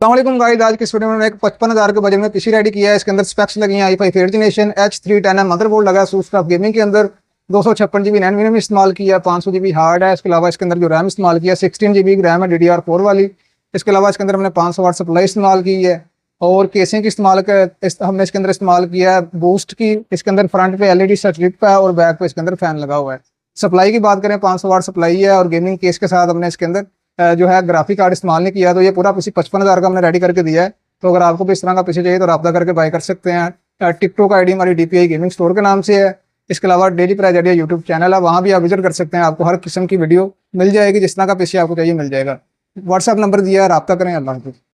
अस्सलाम गाइस, आज की इस वीडियो में मैंने एक 55,000 के बजट में पीसी रेडी किया है। इसके अंदर स्पेक्स लगी हैं i5 8th जनरेशन H310 है, मदरबोर्ड लगा है सूसक्राफ्ट गेमिंग के अंदर। 256 GB नैनो में इस्तेमाल किया, 500 GB हार्ड है। इसके अलावा इसके अंदर जो रैम इस्तेमाल किया 16 GB रैम है DDR4 वाली। इसके अलावा इसके अंदर हमने 500 वाट सप्लाई इस्तेमाल की है और केसिंग की हमने इसके अंदर इस्तेमाल किया है बूस्ट की। इसके अंदर फ्रंट पे LED स्ट्रिप है और बैक पे इसके अंदर फैन लगा हुआ है। सप्लाई की बात करें 500 वाट सप्लाई है और गेमिंग केस के साथ हमने इसके अंदर जो है ग्राफिक कार्ड इस्तेमाल नहीं किया। तो ये पूरा पीसी 55,000 का हमने रेडी करके दिया है। तो अगर आपको भी इस तरह का पीसी चाहिए तो रब्ता करके बाय कर सकते हैं। टिकटॉक आईडी हमारी DPI गेमिंग स्टोर के नाम से है। इसके अलावा daily price idea YouTube channel है, वहाँ भी आप विजिट कर सकते हैं। आपको हर किस्म की वीडियो मिल जाएगी, जिस तरह का पीसी आपको चाहिए मिल जाएगा। व्हाट्सएप नंबर दिया है, रब्ता करें। अल्लाह हाफिज़।